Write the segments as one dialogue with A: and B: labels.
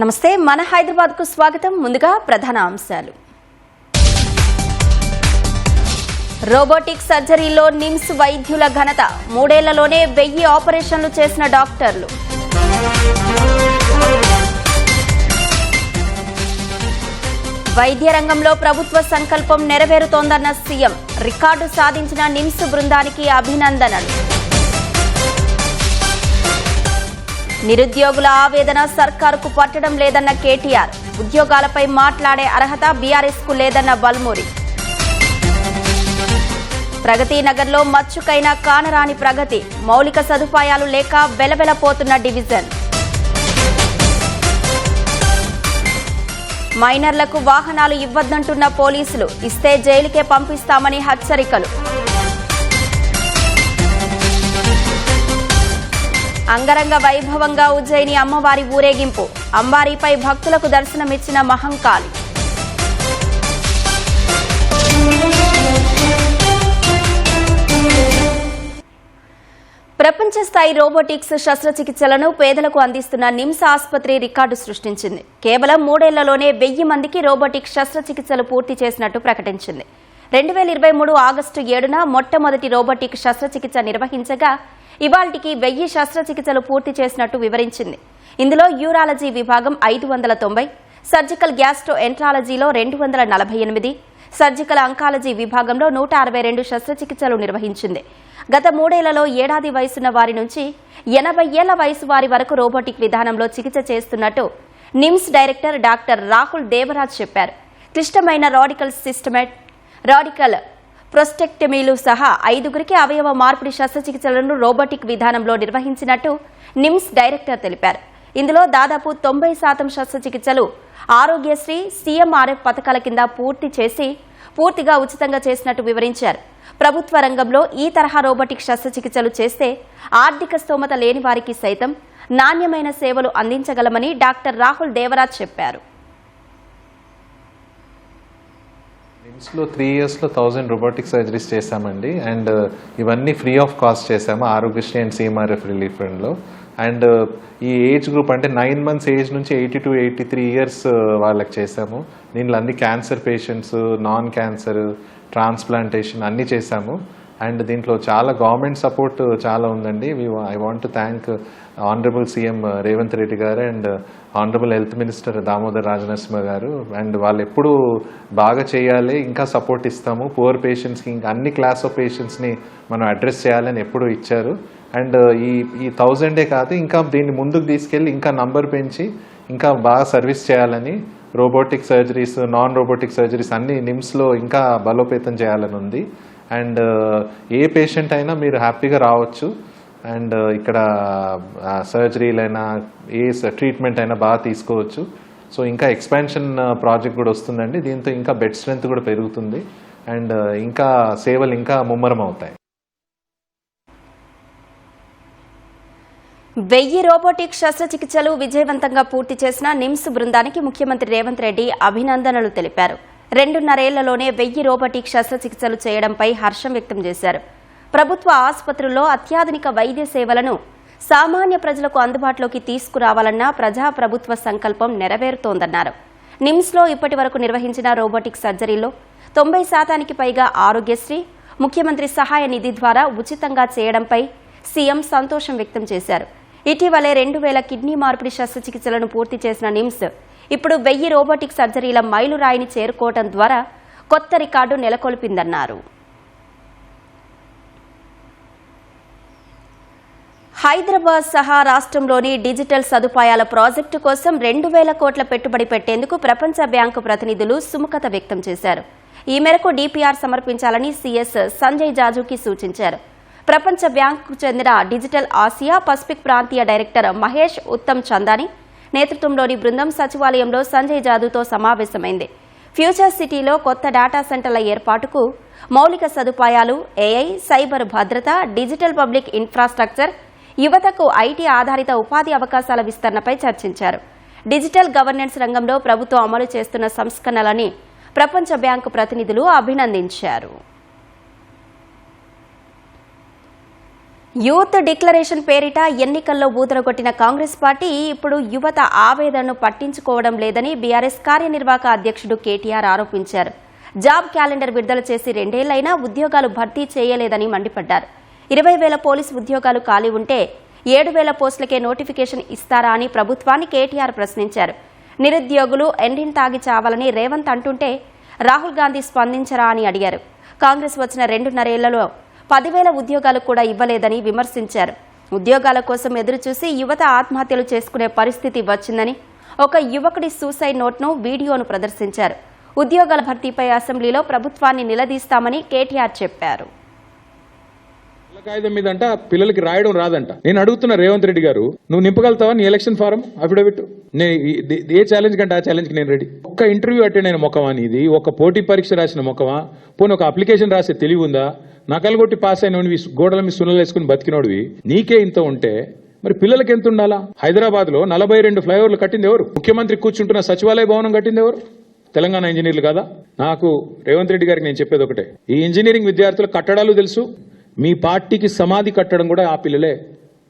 A: నమస్తే మన హైదరాబాద్ కు స్వాగతం. ముందుగా ప్రధాన అంశాలు. రోబోటిక్ సర్జరీలో నిమ్స్ వైద్యుల ఘనత. 3 ఏళ్లలోనే 1000 ఆపరేషన్లు చేసిన డాక్టర్లు. వైద్య రంగంలో ప్రభుత్వ సంకల్పం నెరవేరుతోందన్న సీఎం. రికార్డు సాధించిన నిమ్స్ బృందానికి అభినందనలు. నిరుద్యోగుల ఆవేదన సర్కారుకు పట్టడం లేదన్న కేటీఆర్. ఉద్యోగాలపై మాట్లాడే అర్హత బీఆర్ఎస్ కు లేదన్న బల్మూరి. ప్రగతి నగర్లో మచ్చుకైనా కానరాని ప్రగతి. మౌలిక సదుపాయాలు లేక వెలవెలపోతున్న డివిజన్. మైనర్లకు వాహనాలు ఇవ్వద్దంటున్న పోలీసులు. ఇస్తే జైలుకే పంపిస్తామని హెచ్చరికలు. అంగరంగ వైభవంగా ఉజ్జయిని అమ్మవారి ఊరేగింపు. అంబారీపై భక్తులకు దర్శనమిచ్చిన మహంకాళి. ప్రపంచ స్థాయి రోబోటిక్స్ శస్త్రచికిత్సలను పేదలకు అందిస్తున్న నిమ్స్ ఆసుపత్రి రికార్డు సృష్టించింది. కేవలం 3 ఏళ్లలోనే 1000 మందికి రోబోటిక్ శస్త్రచికిత్సలు పూర్తి చేసినట్టు ప్రకటించింది. 2023 ఆగస్టు 7న మొట్టమొదటి రోబోటిక్ శస్త్రచికిత్స నిర్వహించగా ఇవాళ్టికి 1000 శస్త్రచికిత్సలు పూర్తి చేసినట్టు వివరించింది. ఇందులో యూరాలజీ విభాగం 590, సర్జికల్ గ్యాస్ట్రో ఎంట్రాలజీలో 248, సర్జికల్ అంకాలజీ విభాగంలో 162 శస్త్రచికిత్సలు నిర్వహించింది. గత 3 ఏళ్లలో ఏడాది వయసున్న వారి నుంచి 80 ఏళ్ల వయసు వారి వరకు రోబోటిక్ విధానంలో చికిత్స చేస్తున్నట్టు నిమ్స్ డైరెక్టర్ డాక్టర్ రాహుల్ దేవరాజ్ చెప్పారు. క్లిష్టమైన రాడికల్ ప్రొస్టెక్టమీలు సహా 5గురికి అవయవ మార్పిడి శస్త్రచికిత్సలను రోబోటిక్ విధానంలో నిర్వహించినట్టు నిమ్స్ డైరెక్టర్ తెలిపారు. ఇందులో దాదాపు 90% శస్త్రచికిత్సలు ఆరోగ్యశ్రీ, సీఎంఆర్ఎఫ్ పథకాల కింద పూర్తిగా ఉచితంగా చేసినట్టు వివరించారు. ప్రభుత్వ రంగంలో ఈ తరహా రోబోటిక్ శస్త్రచికిత్సలు చేస్తే ఆర్థిక స్తోమత లేని వారికి సైతం నాణ్యమైన సేవలు అందించగలమని డాక్టర్ రాహుల్ దేవరాజ్ చెప్పారు.
B: నిమ్స్లో 3 ఇయర్స్లో 1000 రోబోటిక్ సర్జరీస్ చేశామండి. అండ్ ఇవన్నీ ఫ్రీ ఆఫ్ కాస్ట్ చేశాము ఆరోగ్యశ్రీ అండ్ సీఎంఆర్ఎఫ్ రిలీఫ్ ఫండ్లో. అండ్ ఈ ఏజ్ గ్రూప్ అంటే 9 months ఏజ్ నుంచి 80 to 83 years వాళ్ళకి చేశాము. దీంట్లో అన్ని cancer patients, non cancer, transplantation అన్నీ చేశాము. అండ్ దీంట్లో చాలా గవర్నమెంట్ సపోర్ట్ చాలా ఉందండి. I want to thank honourable CM Revanth Reddy garu and honourable health minister Damodar Rajanarasimha garu. And వాళ్ళు ఎప్పుడు బాగా చేయాలి, ఇంకా సపోర్ట్ ఇస్తాము. పువర్ పేషెంట్స్కి ఇంకా అన్ని క్లాస్ ఆఫ్ పేషెంట్స్ని మనం అడ్రస్ చేయాలని ఎప్పుడు ఇచ్చారు. అండ్ ఈ 1000 కాదు, ఇంకా దీన్ని ముందుకు తీసుకెళ్ళి ఇంకా నంబర్ పెంచి ఇంకా బాగా సర్వీస్ చేయాలని robotic surgeries, non robotic surgeries అన్ని నిమ్స్లో ఇంకా బలోపేతం చేయాలని ఉంది. అండ్ ఏ పేషెంట్ అయినా మీరు హ్యాపీగా రావచ్చు. అండ్ ఇక్కడ సర్జరీలైనా ఏ ట్రీట్మెంట్ అయినా బాగా తీసుకోవచ్చు. సో ఇంకా ఎక్స్పాన్షన్ ప్రాజెక్ట్ కూడా వస్తుందండి. దీంతో ఇంకా బెడ్ స్ట్రెంత్ కూడా పెరుగుతుంది. అండ్ ఇంకా సేవలు ఇంకా ముమ్మరం అవుతాయి.
A: 1000 రోబోటిక్ శస్త్రచికిత్సలు విజయవంతంగా పూర్తి చేసిన నిమ్స్ బృందానికి ముఖ్యమంత్రి రేవంత్ రెడ్డి అభినందనలు తెలిపారు. 2.5 ఏళ్లలోనే 1000 రోబోటిక్ శస్త్రచికిత్సలు చేయడంపై హర్షం వ్యక్తం చేశారు. ప్రభుత్వ ఆసుపత్రుల్లో అత్యాధునిక వైద్య సేవలను సామాన్య ప్రజలకు అందుబాటులోకి తీసుకురావాలన్న ప్రజాప్రభుత్వ సంకల్పం నెరవేరుతోందన్నారు. నిమ్స్లో ఇప్పటి వరకు నిర్వహించిన రోబోటిక్ సర్జరీలో 90% పైగా ఆరోగ్యశ్రీ, ముఖ్యమంత్రి సహాయ నిధి ద్వారా ఉచితంగా చేయడంపై సీఎం సంతోషం వ్యక్తం చేశారు. ఇటీవలే 2000 కిడ్నీ మార్పిడి శస్త్రచికిత్సలను పూర్తి చేసిన నిమ్స్ ఇప్పుడు 1000 రోబోటిక్ సర్జరీల మైలురాయిని చేరుకోవడం ద్వారా కొత్త రికార్డు నెలకొల్పిందన్నారు. హైదరాబాద్ సహా రాష్ట్రంలోని డిజిటల్ సదుపాయాల ప్రాజెక్టు కోసం 2000 కోట్ల పెట్టుబడి పెట్టేందుకు ప్రపంచ బ్యాంకు ప్రతినిధులు సుముఖత వ్యక్తం చేశారు. ఈ మేరకు డిపిఆర్ సమర్పించాలని సీఎస్ సంజయ్ జాజుకి సూచించారు. ప్రపంచ బ్యాంకుకు చెందిన డిజిటల్ ఆసియా పసిఫిక్ ప్రాంతీయ డైరెక్టర్ మహేష్ ఉత్తమ్ చందాని నేతృత్వంలోని బృందం సచివాలయంలో సంజయ్ జాదుతో సమావేశమైంది. ఫ్యూచర్ సిటీలో కొత్త డేటా సెంటర్ల ఏర్పాటుకు మౌలిక సదుపాయాలు, ఏఐ, సైబర్ భద్రత, డిజిటల్ పబ్లిక్ ఇన్ఫ్రాస్ట్రక్చర్, యువతకు ఐటీ ఆధారిత ఉపాధి అవకాశాల విస్తరణపై చర్చించారు. డిజిటల్ గవర్నెన్స్ రంగంలో ప్రభుత్వం అమలు చేస్తున్న సంస్కరణలని ప్రపంచ బ్యాంకు ప్రతినిధులు అభినందించారు. యూత్ డిక్లరేషన్ పేరిట ఎన్నికల్లో ఊదరగొట్టిన కాంగ్రెస్ పార్టీ ఇప్పుడు యువత ఆవేదనను పట్టించుకోవడం లేదని బీఆర్ఎస్ కార్యనిర్వాహక అధ్యక్షుడు కేటీఆర్ ఆరోపించారు. జాబ్ క్యాలెండర్ విడుదల చేసి 2 ఏళ్లైనా ఉద్యోగాలు భర్తీ చేయలేదని మండిపడ్డారు. 20,000 పోలీసు ఉద్యోగాలు ఖాళీ ఉంటే 7,000 పోస్టులకే నోటిఫికేషన్ ఇస్తారా అని ప్రభుత్వాన్ని కేటీఆర్ ప్రశ్నించారు. నిరుద్యోగులు ఎండిన్ తాగి చావాలని రేవంత్ అంటుంటే రాహుల్ గాంధీ స్పందించరా అని అడిగారు. కాంగ్రెస్ వచ్చిన 2.5 ఏళ్లలో 10,000 ఉద్యోగాలు కూడా ఇవ్వలేదని విమర్శించారు. ఉద్యోగాల కోసం ఎదురుచూసి యువత ఆత్మహత్యలు చేసుకునే పరిస్థితి వచ్చిందని ఒక యువకుడి సూసైడ్ నోట్ను వీడియోను ప్రదర్శించారు. ఉద్యోగాల భర్తీపై అసెంబ్లీలో ప్రభుత్వాన్ని నిలదీస్తామని కేటీఆర్ చెప్పారు.
C: కాగితం మీద అంట పిల్లలకి రాయడం రాదంట. నేను అడుగుతున్న రేవంత్ రెడ్డి గారు, నువ్వు నింపగలుగుతావా నీ ఎలక్షన్ ఫారం అఫిడవిట్? ఏ ఛాలెంజ్ కంటే ఆ ఛాలెంజ్ కి నేను రెడీ. ఒక్క ఇంటర్వ్యూ అటెండ్ అయిన మొక్కవా నీది? ఒక పోటీ పరీక్ష రాసిన మొక్కవా? పోనీ ఒక అప్లికేషన్ రాసే తెలివి ఉందా? నకలుగొట్టి పాస్ అయిన గోడల మీద సున్నలు వేసుకుని బతికినోడివి నీకే ఇంత ఉంటే మరి పిల్లలకి ఎంత ఉండాలా? హైదరాబాద్ లో 42 ఫ్లైఓవర్లు కట్టింది ఎవరు? ముఖ్యమంత్రి కూర్చుంటున్న సచివాలయ భవనం కట్టింది ఎవరు? తెలంగాణ ఇంజనీర్లు కదా? నాకు రేవంత్ రెడ్డి గారికి నేను చెప్పేది ఒకటే, ఈ ఇంజనీరింగ్ విద్యార్థుల కట్టడాలు తెలుసు, మీ పార్టీకి సమాధి కట్టడం కూడా ఆ పిల్లలే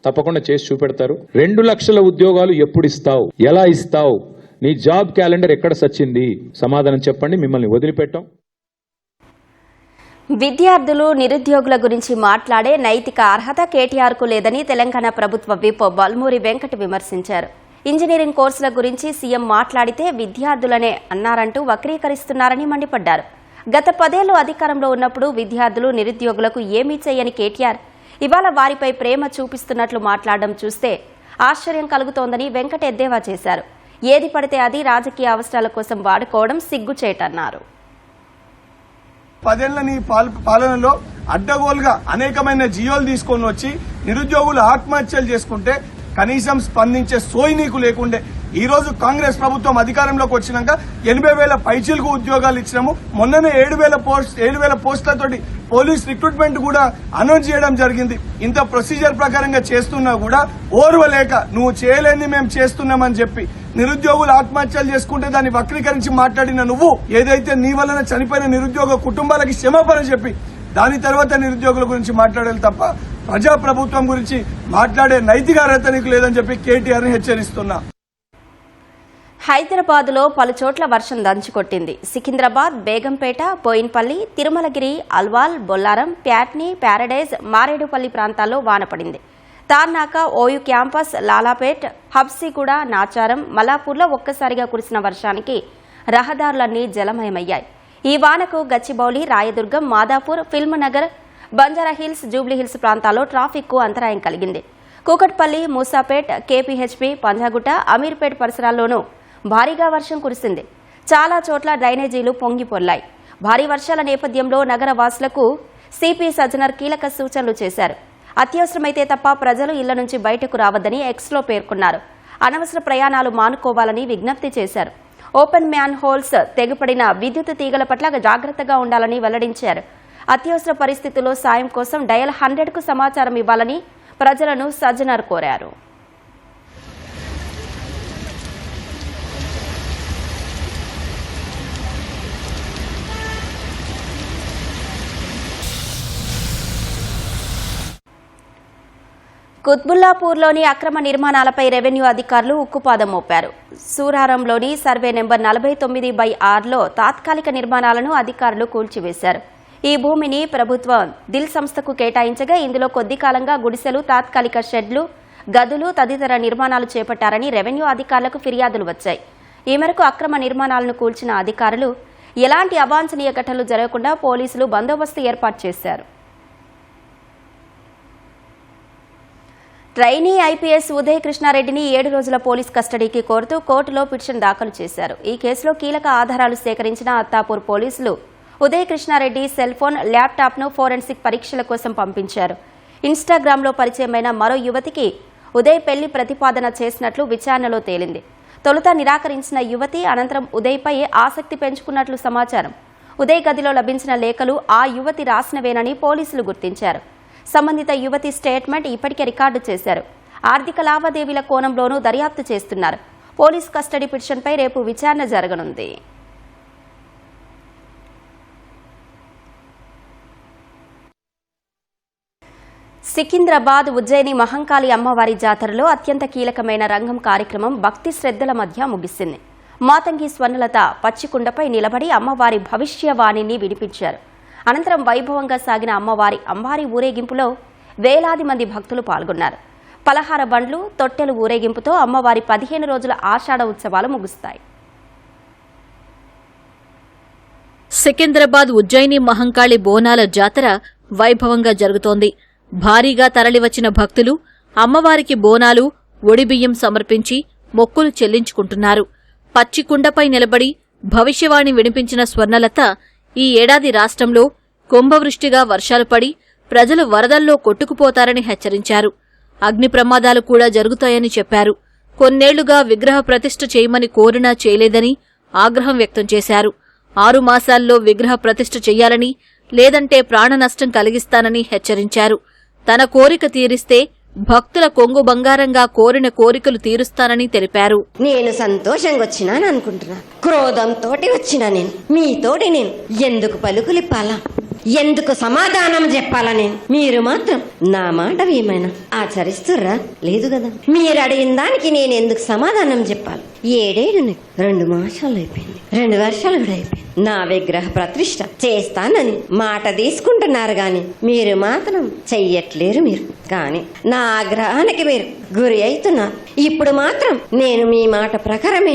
C: తప్పకుండా చేసి చూపెడతారు. 2 లక్షల ఉద్యోగాలు ఎప్పుడు ఇస్తావు? ఎలా ఇస్తావు? నీ జాబ్ క్యాలెండర్ ఎక్కడ సచ్చింది? సమాధానం చెప్పండి, మిమ్మల్ని వదిలిపెట్టాం.
A: విద్యార్థులు నిరుద్యోగుల గురించి మాట్లాడే నైతిక అర్హత కేటీఆర్కు లేదని తెలంగాణ ప్రభుత్వ విప్ బల్మూరి వెంకట్ విమర్శించారు. ఇంజనీరింగ్ కోర్సుల గురించి సీఎం మాట్లాడితే విద్యార్థులనే అన్నారంటూ వక్రీకరిస్తున్నారని మండిపడ్డారు. గత 10 ఏళ్లు అధికారంలో ఉన్నప్పుడు విద్యార్థులు నిరుద్యోగులకు ఏమీ చేయని కేటీఆర్ ఇవాళ వారిపై ప్రేమ చూపిస్తున్నట్లు మాట్లాడడం చూస్తే ఆశ్చర్యం కలుగుతోందని వెంకట్ ఎద్దేవా చేశారు. ఏది పడితే అది రాజకీయ అవసరాల కోసం వాడుకోవడం సిగ్గుచేటన్నారు.
D: 10 ఏళ్ల నీ పాలనలో అడ్డగోలుగా అనేకమైన జియోలు తీసుకొని వచ్చి నిరుద్యోగులు ఆత్మహత్యలు చేసుకుంటే కనీసం స్పందించే సోయి నీకు లేకుండే. ఈ రోజు కాంగ్రెస్ ప్రభుత్వం అధికారంలోకి వచ్చినాక 80,000 పైచీలకు ఉద్యోగాలు ఇచ్చినాము. మొన్ననే 7,000 పోస్టులతోటి పోలీస్ రిక్రూట్మెంట్ కూడా అనౌన్స్ చేయడం జరిగింది. ఇంత ప్రొసీజర్ ప్రకారంగా చేస్తున్నా కూడా ఓర్వలేక నువ్వు చేయలేని మేము చేస్తున్నామని చెప్పి నిరుద్యోగులు ఆత్మహత్యలు చేసుకుంటే దాన్ని వక్రీకరించి మాట్లాడిన నువ్వు ఏదైతే నీ వలన చనిపోయిన నిరుద్యోగ కుటుంబాలకి క్షమాపణ చెప్పి దాని తర్వాత నిరుద్యోగుల గురించి మాట్లాడాలి తప్ప ప్రజాప్రభుత్వం గురించి మాట్లాడే నైతిక అర్హత నీకు లేదని చెప్పి కేటీఆర్ ని హెచ్చరిస్తున్నా.
A: హైదరాబాద్లో పలుచోట్ల వర్షం దంచుకొట్టింది. సికింద్రాబాద్, బేగంపేట, బోయిన్పల్లి, తిరుమలగిరి, అల్వాల్, బొల్లారం, ప్యాట్ని, ప్యారడైజ్, మారేడుపల్లి ప్రాంతాల్లో వాన పడింది. తార్నాక, ఓయూ క్యాంపస్, లాలాపేట్, హబ్సిగూడ, నాచారం, మలాపూర్లో ఒక్కసారిగా కురిసిన వర్షానికి రహదారులన్నీ జలమయమయ్యాయి. ఈ వానకు గచ్చిబౌలి, రాయదుర్గం, మాదాపూర్, ఫిల్మ్ నగర్, బంజారాహిల్స్, జూబ్లీహిల్స్ ప్రాంతాల్లో ట్రాఫిక్ కు అంతరాయం కలిగింది. కూకట్పల్లి, మూసాపేట్, కేపీహెచ్పీ, పంజాగుట్ట, అమీర్పేట్ పరిసరాల్లోనూ భారీగా వర్షం కురిసింది. చాలా చోట్ల డ్రైనేజీలు పొంగిపొర్లాయి. భారీ వర్షాల నేపథ్యంలో నగర వాసులకు సిపి సజ్జనర్ కీలక సూచనలు చేశారు. అత్యవసరమైతే తప్ప ప్రజలు ఇళ్ల నుంచి బయటకు రావద్దని ఎక్స్లో పేర్కొన్నారు. అనవసర ప్రయాణాలు మానుకోవాలని విజ్ఞప్తి చేశారు. ఓపెన్ మ్యాన్ హోల్స్, తెగిపడిన విద్యుత్ తీగల పట్ల జాగ్రత్తగా ఉండాలని వెల్లడించారు. అత్యవసర పరిస్థితుల్లో సాయం కోసం డయల్ 100కు సమాచారం ఇవ్వాలని ప్రజలను సజ్జనర్ కోరారు. కుత్బుల్లాపూర్లోని అక్రమ నిర్మాణాలపై రెవెన్యూ అధికారులు ఉక్కుపాదం మోపారు. సూరారంలోని సర్వే నెంబర్ 49/6లో తాత్కాలిక నిర్మాణాలను అధికారులు కూల్చివేశారు. ఈ భూమిని ప్రభుత్వం దిల్ సంస్థకు కేటాయించగా ఇందులో కొద్ది కాలంగా గుడిసెలు, తాత్కాలిక షెడ్లు, గదులు తదితర నిర్మాణాలు చేపట్టారని రెవెన్యూ అధికారులకు ఫిర్యాదులు వచ్చాయి. ఈ మేరకు అక్రమ నిర్మాణాలను కూల్చిన అధికారులు ఎలాంటి అవాంఛనీయ ఘటనలు జరగకుండా పోలీసులు బందోబస్తు ఏర్పాటు చేశారు. ట్రైనీ ఐపీఎస్ ఉదయ్ కృష్ణారెడ్డిని 7 రోజుల పోలీస్ కస్టడీకి కోరుతూ కోర్టులో పిటిషన్ దాఖలు చేశారు. ఈ కేసులో కీలక ఆధారాలు సేకరించిన అత్తాపూర్ పోలీసులు ఉదయ్ కృష్ణారెడ్డి సెల్ ఫోన్, ల్యాప్టాప్ను ఫోరెన్సిక్ పరీక్షల కోసం పంపించారు. ఇన్స్టాగ్రామ్లో పరిచయమైన మరో యువతికి ఉదయ్ పెళ్లి ప్రతిపాదన చేసినట్లు విచారణలో తేలింది. తొలుత నిరాకరించిన యువతి అనంతరం ఉదయ్పై ఆసక్తి పెంచుకున్నట్లు సమాచారం. ఉదయ్ గదిలో లభించిన లేఖలు ఆ యువతి రాసినవేనని పోలీసులు గుర్తించారు. సంబంధిత యువతి స్టేట్మెంట్ ఇప్పటికే రికార్డు చేశారు. ఆర్థిక లావాదేవీల కోణంలోనూ దర్యాప్తు చేస్తున్నారు. పోలీస్ కస్టడీ పిటిషన్పై రేపు విచారణ జరగనుంది. సికింద్రాబాద్ ఉజ్జయిని మహంకాళి అమ్మవారి జాతరలో అత్యంత కీలకమైన రంగం కార్యక్రమం భక్తి శ్రద్ధల మధ్య ముగిసింది. మాతంగి స్వర్ణలత పచ్చికుండపై నిలబడి అమ్మవారి భవిష్యవాణిని వినిపించారు. అనంతరం వైభవంగా సాగిన అమ్మవారి ఊరేగింపులో వేలాది మంది భక్తులు పాల్గొన్నారు. పలహార బండ్లు, తొట్టెలు ఊరేగింపుతో అమ్మవారి 15 రోజుల ఆషాఢ ఉత్సవాలు ముగుస్తాయి.
E: సికింద్రాబాద్ ఉజ్జయిని మహంకాళి బోనాల జాతర వైభవంగా జరుగుతోంది. భారీగా తరలివచ్చిన భక్తులు అమ్మవారికి బోనాలు, ఒడిబియ్యం సమర్పించి మొక్కులు చెల్లించుకుంటున్నారు. పచ్చికుండపై నిలబడి భవిష్యవాణి వినిపించిన స్వర్ణలత ఈ ఏడాది రాష్ట్రంలో కుంభవృష్టిగా వర్షాలు పడి ప్రజలు వరదల్లో కొట్టుకుపోతారని హెచ్చరించారు. అగ్ని ప్రమాదాలు కూడా జరుగుతాయని చెప్పారు. కొన్నేళ్లుగా విగ్రహ ప్రతిష్ఠ చేయమని కోరినా చేయలేదని ఆగ్రహం వ్యక్తం చేశారు. 6 మాసాల్లో విగ్రహ ప్రతిష్ఠ చెయ్యాలని, లేదంటే ప్రాణ నష్టం కలిగిస్తానని హెచ్చరించారు. తన కోరిక తీరిస్తే భక్తుల కొంగు బంగారంగా కోరిన కోరికలు తీరుస్తానని తెలిపారు.
F: నేను సంతోషంగా వచ్చినాను అనుకుంటున్నా, క్రోధంతో వచ్చినా నేను మీతోటి నేను ఎందుకు పలుకులిప్పాలా, ఎందుకు సమాధానం చెప్పాలా? మీరు మాత్రం నా మాట ఏమైనా ఆచరిస్తుర్రా? లేదు కదా. మీరు అడిగిన దానికి నేను ఎందుకు సమాధానం చెప్పాలి? 7 2 మాసాలు అయిపోయింది, 2 వర్షాలు కూడా అయిపోయింది. నా విగ్రహ ప్రతిష్ఠ చేస్తానని మాట తీసుకుంటున్నారు గాని మీరు మాత్రం చెయ్యట్లేరు. మీరు కానీ నా ఆగ్రహానికి మీరు గురి అవుతున్నారు. ఇప్పుడు మాత్రం నేను మీ మాట ప్రకారమే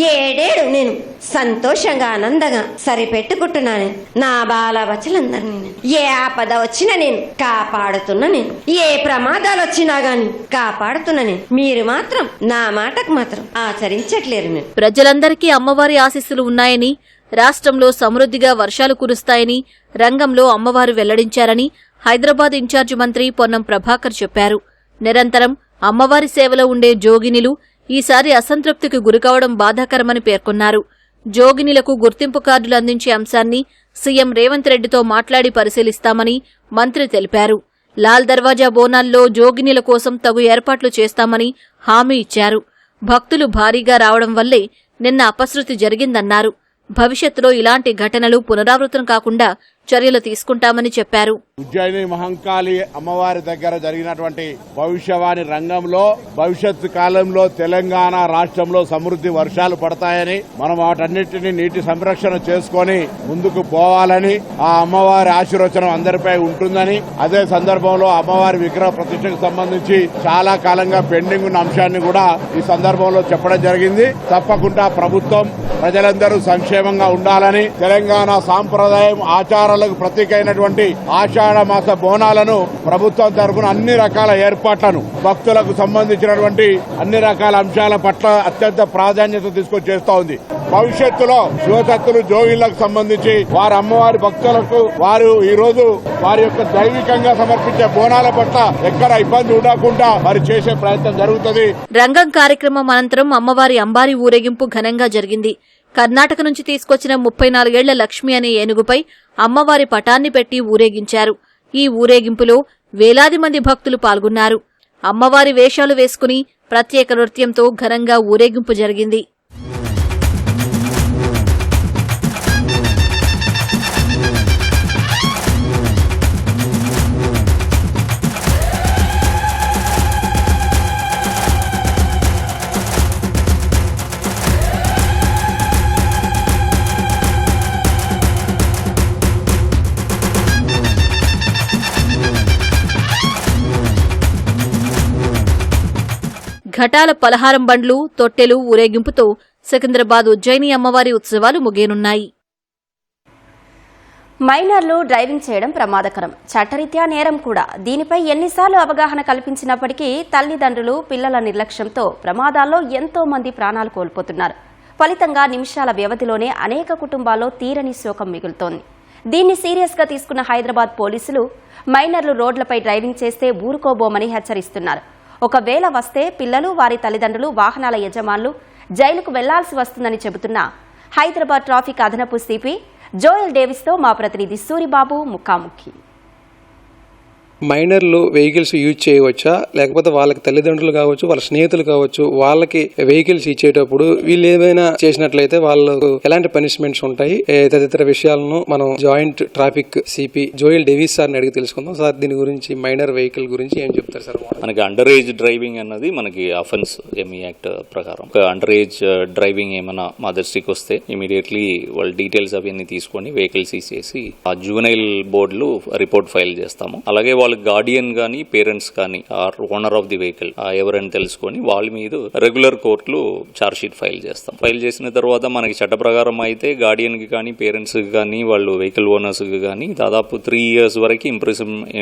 F: 7 నేను సంతోషంగా ఆనందంగా సరిపెట్టుకుంటున్నాను. నా బాలవచలందరినీ ఏ ఆపద వచ్చినా నేను కాపాడుతున్నా, నేను ఏ ప్రమాదాలు వచ్చినా గాని కాపాడుతున్నా. మీరు మాత్రం నా మాటకు మాత్రం ఆచరించట్లేరు. నేను
E: ప్రజలందరికీ అమ్మవారి ఆశీస్సులు ఉన్నాయని, రాష్ట్రంలో సమృద్ధిగా వర్షాలు కురుస్తాయని రంగంలో అమ్మవారు వెల్లడించారని హైదరాబాద్ ఇన్ఛార్జి మంత్రి పొన్నం ప్రభాకర్ చెప్పారు. నిరంతరం అమ్మవారి సేవలో ఉండే జోగినిలు ఈసారి అసంతృప్తికి గురికావడం బాధాకరమని పేర్కొన్నారు. జోగినిలకు గుర్తింపు కార్డులు అందించే అంశాన్ని సీఎం రేవంత్ రెడ్డితో మాట్లాడి పరిశీలిస్తామని మంత్రి తెలిపారు. లాల్ దర్వాజా బోనాల్లో జోగినిల కోసం తగు ఏర్పాట్లు చేస్తామని హామీ ఇచ్చారు. భక్తులు భారీగా రావడం వల్లే నిన్న అపశృతి జరిగిందన్నారు. భవిష్యత్తులో ఇలాంటి ఘటనలు పునరావృతం కాకుండా చర్యలు తీసుకుంటామని చెప్పారు.
G: ఉజ్జయిని మహంకాళి అమ్మవారి దగ్గర జరిగినటువంటి భవిష్యవాణి రంగంలో భవిష్యత్తు కాలంలో తెలంగాణ రాష్ట్రంలో సమృద్ధి వర్షాలు పడతాయని, మనం వాటన్నిటిని నీటి సంరక్షణ చేసుకుని ముందుకు పోవాలని, ఆ అమ్మవారి ఆశీర్వచనం అందరిపై ఉంటుందని, అదే సందర్భంలో అమ్మవారి విగ్రహ ప్రతిష్టకు సంబంధించి చాలా కాలంగా పెండింగ్ ఉన్న అంశాన్ని కూడా ఈ సందర్భంలో చెప్పడం జరిగింది. తప్పకుండా ప్రభుత్వం ప్రజలందరూ సంక్షేమంగా ఉండాలని, తెలంగాణ సాంప్రదాయం ఆచారాలకు ప్రతీక అయినటువంటి ఆషాఢ మాస బోనాలను ప్రభుత్వం తరఫున అన్ని రకాల ఏర్పాట్లను, భక్తులకు సంబంధించినటువంటి అన్ని రకాల అంశాల పట్ల అత్యంత ప్రాధాన్యత తీసుకొని చేస్తూ ఉంది. భవిష్యత్తులో శివశక్తులు జోగిళ్లకు సంబంధించి వారి అమ్మవారి భక్తులకు వారు ఈ రోజు వారి యొక్క దైవికంగా సమర్పించే బోనాల పట్ల ఎక్కడ ఇబ్బంది ఉండకుండా వారు చేసే ప్రయత్నం జరుగుతుంది.
E: రంగం కార్యక్రమం అనంతరం అమ్మవారి అంబారి ఊరేగింపు ఘనంగా జరిగింది. కర్ణాటక నుంచి తీసుకొచ్చిన 34 ఏళ్ల లక్ష్మి అనే ఏనుగుపై అమ్మవారి పటాన్ని పెట్టి ఊరేగించారు. ఈ ఊరేగింపులో వేలాది మంది భక్తులు పాల్గొన్నారు. అమ్మవారి వేషాలు వేసుకుని ప్రత్యేక నృత్యంతో ఘనంగా ఊరేగింపు జరిగింది. ఘటాల పలహారం బండ్లు, తొట్టెలు ఊరేగింపుతో సికింద్రాబాద్ ఉజ్జయిని అమ్మవారి ఉత్సవాలు ముగియనున్నాయి.
A: మైనర్లు డ్రైవింగ్ చేయడం ప్రమాదకరం, చట్టరీత్యా నేరం కూడా. దీనిపై ఎన్నిసార్లు అవగాహన కల్పించినప్పటికీ తల్లిదండ్రులు పిల్లల నిర్లక్ష్యంతో ప్రమాదాల్లో ఎంతో మంది ప్రాణాలు కోల్పోతున్నారు. ఫలితంగా నిమిషాల వ్యవధిలోనే అనేక కుటుంబాల్లో తీరని శోకం మిగులుతోంది. దీన్ని సీరియస్గా తీసుకున్న హైదరాబాద్ పోలీసులు మైనర్లు రోడ్లపై డ్రైవింగ్ చేస్తే ఊరుకోబోమని హెచ్చరిస్తున్నారు. ఒకవేళ వస్తే పిల్లలు, వారి తల్లిదండ్రులు, వాహనాల యజమానులు జైలుకు వెళ్లాల్సి వస్తుందని చెబుతున్న హైదరాబాద్ ట్రాఫిక్ అదనపు సిపి జోయల్ డేవిస్తో మా ప్రతినిధి సూరిబాబు ముఖాముఖి.
H: మైనర్లు వెహికల్స్ యూజ్ చేయవచ్చా, లేకపోతే వాళ్ళకి తల్లిదండ్రులు కావచ్చు, వాళ్ళ స్నేహితులు కావచ్చు, వాళ్ళకి వెహికల్స్ ఇచ్చేటప్పుడు వీళ్ళు ఏమైనా చేసినట్లయితే వాళ్ళకు ఎలాంటి పనిష్మెంట్స్ ఉంటాయి, తదితర విషయాలను మనం joint traffic CP Joel Davis సార్ని అడిగి తెలుసుకుందాం. సార్, దీని గురించి మైనర్ వెహికల్ గురించి ఏం చెప్తారు సార్?
I: మనకి అండర్ ఏజ్ డ్రైవింగ్ అన్నది మనకి అఫెన్స్ ఎంఈ యాక్ట్ ప్రకారం. అండర్ ఏజ్ డ్రైవింగ్ ఏమైనా మా దృష్టికి వస్తే ఇమీడియట్లీ వాళ్ళ డీటెయిల్స్ అవన్నీ తీసుకొని వెహికల్ సీజ్ చేసి ఆ జువెనైల్ బోర్డులో రిపోర్ట్ ఫైల్ చేస్తాము. అలాగే వాళ్ళ గార్డియన్ గానీ పేరెంట్స్ కానీ ఓనర్ ఆఫ్ ది వెహికల్ ఎవరైనా తెలుసుకొని వాళ్ళ మీద రెగ్యులర్ కోర్టులో ఛార్జ్ షీట్ ఫైల్ చేస్తాం. ఫైల్ చేసిన తర్వాత మనకి చట్ట ప్రకారం అయితే గార్డియన్ కి కానీ పేరెంట్స్ కి కానీ వాళ్ళు వెహికల్ ఓనర్స్ కి కానీ దాదాపు 3 years వరకు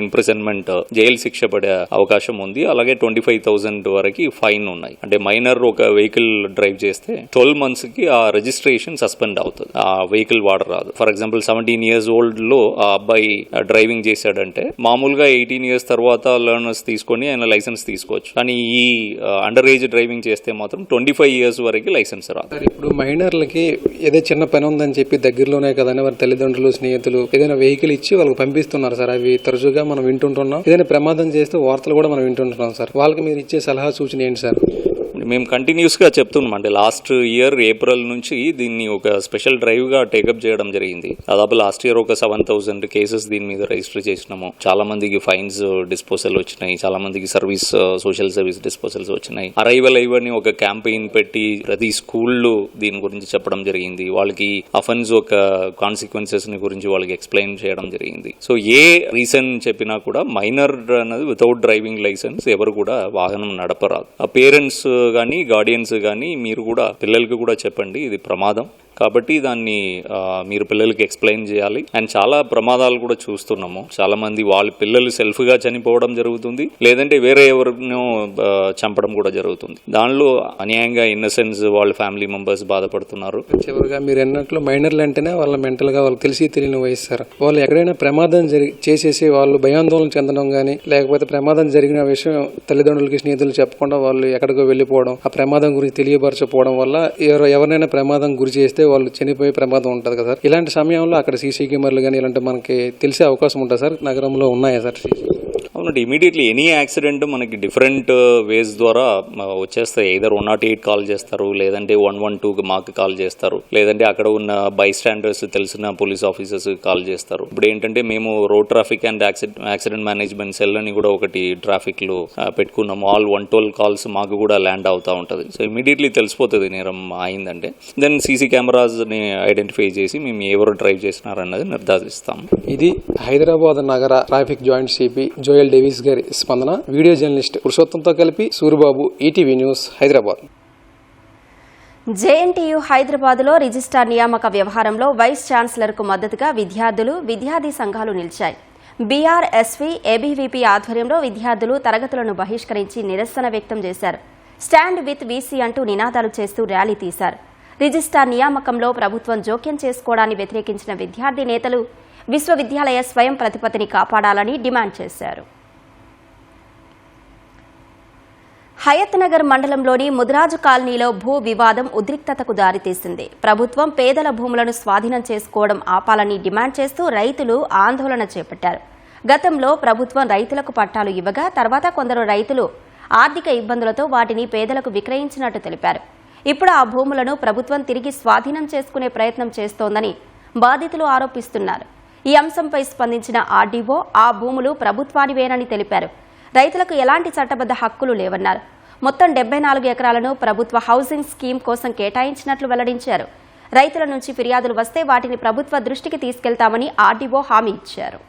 I: ఇంప్రిజన్మెంట్ జైలు శిక్ష పడే అవకాశం ఉంది. అలాగే 25,000 వరకు ఫైన్ ఉన్నాయి. అంటే మైనర్ ఒక వెహికల్ డ్రైవ్ చేస్తే 12 months కి ఆ రిజిస్ట్రేషన్ సస్పెండ్ అవుతుంది, ఆ వెహికల్ వాడరాదు. ఫర్ ఎగ్జాంపుల్ 17 years old లో ఆ అబ్బాయి డ్రైవింగ్ చేశాడంటే మామూలుగా 18 years తర్వాత లర్నర్స్ తీసుకొని ఆయన లైసెన్స్ తీసుకోవచ్చు. కానీ ఈ అండర్ ఏజ్ డ్రైవింగ్ చేస్తే మాత్రం 25 years వరకు లైసెన్స్ రాదు.
H: ఇప్పుడు మైనర్లకి ఏదో చిన్న పని ఉందని చెప్పి దగ్గరలోనే కదండి వారి తల్లిదండ్రులు స్నేహితులు ఏదైనా వెహికల్ ఇచ్చి వాళ్ళకి పంపిస్తున్నారు సార్. అవి తరచుగా మనం వింటుంటున్నాం. ఏదైనా ప్రమాదం చేస్తే వార్తలు కూడా మనం వింటుంటున్నాం సార్. వాళ్ళకి మీరు ఇచ్చే సలహా సూచన ఏంటి సార్?
I: మేము కంటిన్యూస్ గా చెప్తున్నాం. అంటే లాస్ట్ ఇయర్ ఏప్రిల్ నుంచి దీన్ని ఒక స్పెషల్ డ్రైవ్ గా టేకప్ చేయడం జరిగింది. దాదాపు లాస్ట్ ఇయర్ ఒక 7,000 కేసెస్ దీని మీద రిజిస్టర్ చేసినాము. చాలా మందికి ఫైన్స్ డిస్పోజల్ వచ్చినాయి, చాలా మందికి సోషల్ సర్వీస్ డిస్పోజల్స్ వచ్చినాయి. అరైవల్ అని ఒక క్యాంపెయిన్ పెట్టి ప్రతి స్కూల్లో దీని గురించి చెప్పడం జరిగింది. వాళ్ళకి అఫెన్స్ ఒక కాన్సిక్వెన్సెస్ ని గురించి వాళ్ళకి ఎక్స్ప్లెయిన్ చేయడం జరిగింది. సో ఏ రీజన్ చెప్పినా కూడా మైనర్ అనేది వితౌట్ డ్రైవింగ్ లైసెన్స్ ఎవరు కూడా వాహనం నడపరాదు. ఆ పేరెంట్స్ కానీ గార్డియన్స్ కానీ మీరు కూడా పిల్లలకి కూడా చెప్పండి, ఇది ప్రమాదం కాబట్టి దాన్ని మీరు పిల్లలకి ఎక్స్ప్లెయిన్ చేయాలి. అండ్ చాలా ప్రమాదాలు కూడా చూస్తున్నాము. చాలా మంది వాళ్ళ పిల్లలు సెల్ఫ్ గా చనిపోవడం జరుగుతుంది, లేదంటే వేరే ఎవరినో చంపడం కూడా జరుగుతుంది. దానిలో అన్యాయంగా ఇన్నసెన్స్ వాళ్ళ ఫ్యామిలీ మెంబర్స్ బాధపడుతున్నారు.
H: చివరిగా మీరు అన్నట్లు మైనర్లు అంటేనే వాళ్ళ మెంటల్ గా వాళ్ళకి తెలిసి తెలియని వయసు సార్. వాళ్ళు ఎక్కడైనా ప్రమాదం చేసేసి వాళ్ళు భయాందోళన చెందడం గానీ, లేకపోతే ప్రమాదం జరిగిన విషయం తల్లిదండ్రులకి స్నేహితులు చెప్పకుండా వాళ్ళు ఎక్కడికో వెళ్లిపోవడం, ఆ ప్రమాదం గురించి తెలియపరచకపోవడం వల్ల ఎవరినైనా ప్రమాదం గురి చేస్తే వాళ్ళు చనిపోయే ప్రమాదం ఉంటుంది కదా సార్. ఇలాంటి సమయంలో అక్కడ సీసీ కెమెరాలు కానీ ఇలాంటి మనకి తెలిసే అవకాశం ఉంటుంది సార్. నగరంలో ఉన్నాయా సార్ సీసీ?
I: అవునండి, ఇమీడియట్లీ ఎనీ యాక్సిడెంట్ మనకి డిఫరెంట్ వేస్ ద్వారా వచ్చేస్తాయి. either 108 కాల్ చేస్తారు, లేదంటే 112 మాకు కాల్ చేస్తారు, లేదంటే అక్కడ ఉన్న బై స్టాండర్స్ తెలిసిన పోలీస్ ఆఫీసర్స్ కాల్ చేస్తారు. ఇప్పుడు ఏంటంటే మేము road traffic and accident management cell అని కూడా ఒకటి ట్రాఫిక్ లో పెట్టుకున్నాము. ఆల్ 112 కాల్స్ మాకు కూడా ల్యాండ్ అవుతా ఉంటది. సో ఇమీడియట్లీ తెలిసిపోతుంది నేరం అయిందంటే. దెన్ సీసీ కెమెరాస్ ని ఐడెంటిఫై చేసి మేము ఎవరు డ్రైవ్ చేసినారన్నది నిర్ధారిస్తాం.
H: ఇది హైదరాబాద్ నగర traffic joint CP Joel Davis గారి స్పందన. వీడియో జర్నలిస్ట్ పురుషోత్తంతో కలిపి Suribabu, ETV news, Hyderabad.
A: JNTU హైదరాబాద్లో రిజిస్ట్రార్ నియామక వ్యవహారంలో వైస్ ఛాన్సలర్కు మద్దతుగా విద్యార్థులు, విద్యార్థి సంఘాలు నిలిచాయి. బీఆర్ఎస్వీ, ఏబీవీపీ ఆధ్వర్యంలో విద్యార్థులు తరగతులను బహిష్కరించి నిరసన వ్యక్తం చేశారు. స్టాండ్ విత్ వీసీ అంటూ నినాదాలు చేస్తూ ర్యాలీ తీశారు. రిజిస్ట్రార్ నియామకంలో ప్రభుత్వం జోక్యం చేసుకోవడాన్ని వ్యతిరేకించిన విద్యార్థి నేతలు విశ్వవిద్యాలయ స్వయం ప్రతిపత్తిని కాపాడాలని డిమాండ్ చేశారు. హయత్ నగర్ మండలంలోని ముదిరాజు కాలనీలో భూ వివాదం ఉద్రిక్తతకు దారితీసింది. ప్రభుత్వం పేదల భూములను స్వాధీనం చేసుకోవడం ఆపాలని డిమాండ్ చేస్తూ రైతులు ఆందోళన చేపట్టారు. గతంలో ప్రభుత్వం రైతులకు పట్టాలు ఇవ్వగా తర్వాత కొందరు రైతులు ఆర్థిక ఇబ్బందులతో వాటిని పేదలకు విక్రయించినట్టు తెలిపారు. ఇప్పుడు ఆ భూములను ప్రభుత్వం తిరిగి స్వాధీనం చేసుకునే ప్రయత్నం చేస్తోందని బాధితులు ఆరోపిస్తున్నారు. ఈ అంశంపై స్పందించిన ఆర్డీఓ ఆ భూములు ప్రభుత్వానివేనని తెలిపారు. రైతులకు ఎలాంటి చట్టబద్ద హక్కులు లేవన్నారు. మొత్తం 74 ఎకరాలను ప్రభుత్వ హౌసింగ్ స్కీమ్ కోసం కేటాయించినట్లు వెల్లడించారు. రైతుల నుంచి ఫిర్యాదులు వస్తే వాటిని ప్రభుత్వ దృష్టికి తీసుకెళ్తామని ఆర్డీఓ హామీ ఇచ్చారు.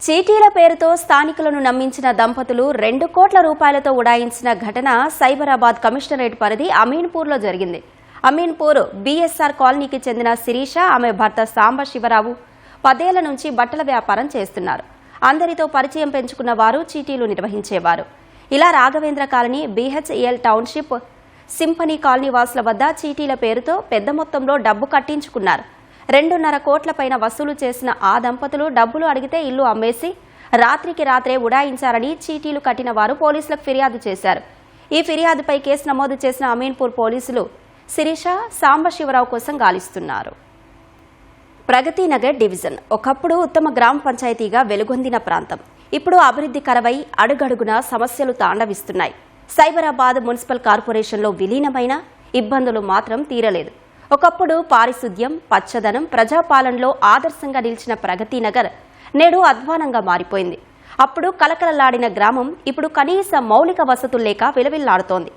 A: చీటీల పేరుతో స్థానికులను నమ్మించిన దంపతులు 2 కోట్ల రూపాయలతో ఉడాయించిన ఘటన సైబరాబాద్ కమిషనరేట్ పరిధి అమీన్పూర్లో జరిగింది. అమీన్పూర్ బీఎస్ఆర్ కాలనీకి చెందిన శిరీష, ఆమె భర్త సాంబ శివరావు 10 ఏళ్ల నుంచి బట్టల వ్యాపారం చేస్తున్నారు. అందరితో పరిచయం పెంచుకున్న వారు చీటీలు నిర్వహించేవారు. ఇలా Raghavendra colony, BHL township, symphony colony వాసుల వద్ద చీటీల పేరుతో పెద్ద మొత్తంలో డబ్బు కట్టించుకున్నారు. 2.5 కోట్ల పైన వసూలు చేసిన ఆ దంపతులు డబ్బులు అడిగితే ఇల్లు అమ్మేసి రాత్రికి రాత్రే ఉడాయించారని చీటీలు కట్టిన వారు పోలీసులకు ఫిర్యాదు చేశారు. ఈ ఫిర్యాదుపై కేసు నమోదు చేసిన అమీన్పూర్ పోలీసులు శిరీష, సాంబశివరావు కోసం గాలిస్తున్నారు. ప్రగతి నగర్ డివిజన్ ఒకప్పుడు ఉత్తమ గ్రామ పంచాయతీగా వెలుగొందిన ప్రాంతం ఇప్పుడు అభివృద్ధి కరవై అడుగడుగునా సమస్యలు తాండవిస్తున్నాయి. సైబరాబాద్ మున్సిపల్ కార్పొరేషన్లో విలీనమైన ఇబ్బందులు మాత్రం తీరలేదు. ఒకప్పుడు పారిశుద్ధ్యం, పచ్చదనం, ప్రజాపాలనలో ఆదర్శంగా నిలిచిన ప్రగతి నగర్ నేడు అధ్వానంగా మారిపోయింది. అప్పుడు కలకలలాడిన గ్రామం ఇప్పుడు కనీస మౌలిక వసతులు లేక విలవిల్లాడుతోంది.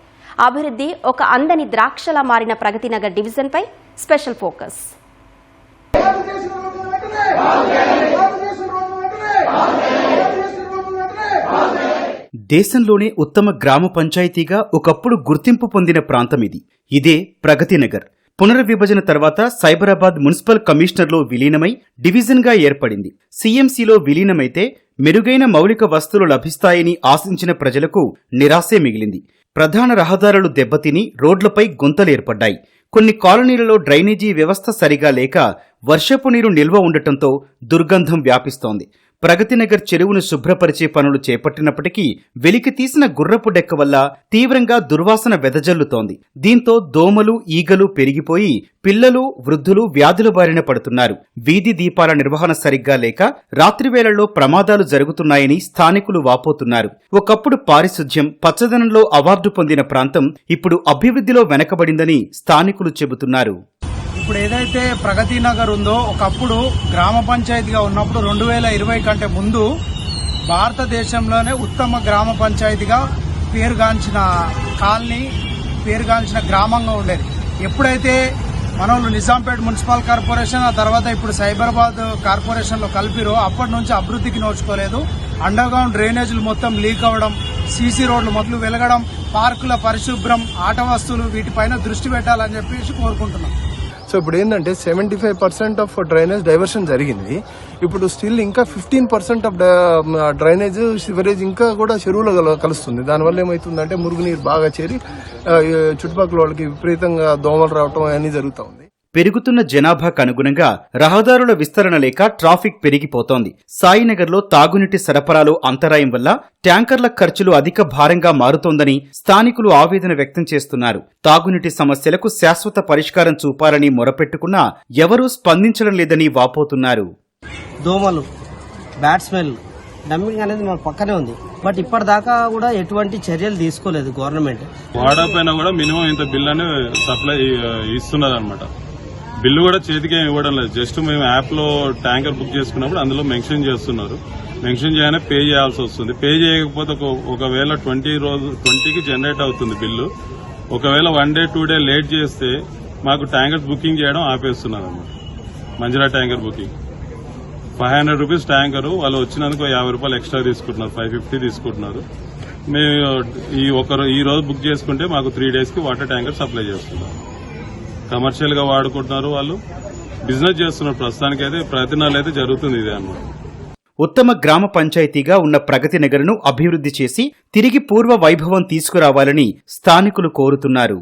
A: అభివృద్ధి ఒక అందని ద్రాక్షలా మారిన ప్రగతి నగర్ డివిజన్పై స్పెషల్ ఫోకస్.
J: దేశంలోనే ఉత్తమ గ్రామ పంచాయతీగా ఒకప్పుడు గుర్తింపు పొందిన ప్రాంతం ఇది. ఇదే ప్రగతి నగర్. పునర్విభజన తర్వాత సైబరాబాద్ మున్సిపల్ కమిషనర్లో విలీనమై డివిజన్గా ఏర్పడింది. సీఎంసీలో విలీనమైతే మెరుగైన మౌలిక వస్తువులు లభిస్తాయని ఆశించిన ప్రజలకు నిరాశే మిగిలింది. ప్రధాన రహదారులు దెబ్బతిని రోడ్లపై గుంతలేర్పడ్డాయి. కొన్ని కాలనీలలో డ్రైనేజీ వ్యవస్థ సరిగా లేక వర్షపు నీరు నిల్వ ఉండటంతో దుర్గంధం వ్యాపిస్తోంది. ప్రగతినగర్ చెరువును శుభ్రపరిచే పనులు చేపట్టినప్పటికీ వెలికి తీసిన గుర్రపు డెక్క వల్ల తీవ్రంగా దుర్వాసన వెదజల్లుతోంది. దీంతో దోమలు, ఈగలు పెరిగిపోయి పిల్లలు, వృద్ధులు వ్యాధుల బారిన పడుతున్నారు. వీధి దీపాల నిర్వహణ సరిగ్గా లేక రాత్రివేళల్లో ప్రమాదాలు జరుగుతున్నాయని స్థానికులు వాపోతున్నారు. ఒకప్పుడు పారిశుధ్యం, పచ్చదనంలో అవార్డు పొందిన ప్రాంతం ఇప్పుడు అభివృద్ధిలో వెనకబడిందని స్థానికులు చెబుతున్నారు.
K: ఇప్పుడు ఏదైతే ప్రగతి నగర్ ఉందో ఒకప్పుడు గ్రామ పంచాయతీగా ఉన్నప్పుడు 2020 కంటే ముందు భారతదేశంలోనే ఉత్తమ గ్రామ పంచాయతీగా పేరుగాంచిన కాలనీ, పేరుగాంచిన గ్రామంగా ఉండేది. ఎప్పుడైతే మనోళ్ళు నిజాంపేట మున్సిపల్ కార్పొరేషన్, ఆ తర్వాత ఇప్పుడు సైబరాబాద్ కార్పొరేషన్లో కలిపిరో అప్పటి నుంచి అభివృద్ధికి నోచుకోలేదు. అండర్ గ్రౌండ్ డ్రైనేజీలు మొత్తం లీక్ అవ్వడం, సీసీ రోడ్లు మొదలు వెలగడం, పార్కుల పరిశుభ్రం, ఆట వస్తువులు వీటిపైన దృష్టి పెట్టాలని చెప్పేసి కోరుకుంటున్నాం.
L: సో ఇప్పుడు ఏంటంటే 75% ఆఫ్ డ్రైనేజ్ డైవర్షన్ జరిగింది. ఇప్పుడు స్టిల్ ఇంకా 15% ఆఫ్ డ్రైనేజ్ సివరేజ్ ఇంకా కూడా చెరువులో కలుస్తుంది. దానివల్ల ఏమవుతుందంటే మురుగునీరు బాగా చేరి చుట్టుపక్కల వాళ్ళకి విపరీతంగా దోమలు రావటం అన్నీ జరుగుతూ ఉంది.
J: పెరుగుతున్న జనాభాకు అనుగుణంగా రహదారుల విస్తరణ లేక ట్రాఫిక్ పెరిగిపోతోంది. సాయినగర్లో తాగునీటి సరఫరాలో అంతరాయం వల్ల ట్యాంకర్ల ఖర్చులు అధిక భారంగా మారుతోందని స్థానికులు ఆవేదన వ్యక్తం చేస్తున్నారు. తాగునీటి సమస్యలకు శాశ్వత పరిష్కారం చూపాలని మొరపెట్టుకున్నా ఎవరూ స్పందించడం లేదని వాపోతున్నారు.
M: దోమలు, బ్యాడ్ స్మెల్, డంపింగ్ అనేది మన పక్కనే ఉంది. బట్ ఇప్పటిదాకా కూడా ఎటువంటి చర్యలు తీసుకోలేదు గవర్నమెంట్.
N: వాటర్ పైన కూడా మినిమం ఇంత బిల్ అని సప్లై ఇస్తున్నది అనమాట. బిల్లు కూడా చేతికి ఇవ్వడం లేదు. జస్ట్ మేము యాప్ లో ట్యాంకర్ బుక్ చేసుకున్నప్పుడు అందులో మెన్షన్ చేస్తున్నారు. మెన్షన్ చేయగానే పే చేయాల్సి వస్తుంది. పే చేయకపోతే ఒకవేళ 20కి జనరేట్ అవుతుంది బిల్లు. ఒకవేళ 1 డే 2 డే లేట్ చేస్తే మాకు ట్యాంకర్స్ బుకింగ్ చేయడం ఆపేస్తున్నారు అన్నమాట. Manjeera tanker booking 500 rupees tanker, వాళ్ళు వచ్చినందుకు 50 రూపాయలు ఎక్స్ట్రా తీసుకుంటున్నారు, 550 తీసుకుంటున్నారు. మేము ఈ రోజు బుక్ చేసుకుంటే మాకు 3 డేస్ కి వాటర్ ట్యాంకర్ సప్లై చేస్తున్నారు. కమర్షియల్ గా వాడుకుంటున్నారు, వాళ్ళు బిజినెస్ చేస్తున్నారు. ప్రస్తుతానికి అయితే ప్రయత్నాలు అయితే జరుగుతుంది ఇదే అన్నమాట.
J: ఉత్తమ గ్రామ పంచాయతీగా ఉన్న ప్రగతి నగర్ను అభివృద్ధి చేసి తిరిగి పూర్వ వైభవం తీసుకురావాలని స్థానికులు కోరుతున్నారు.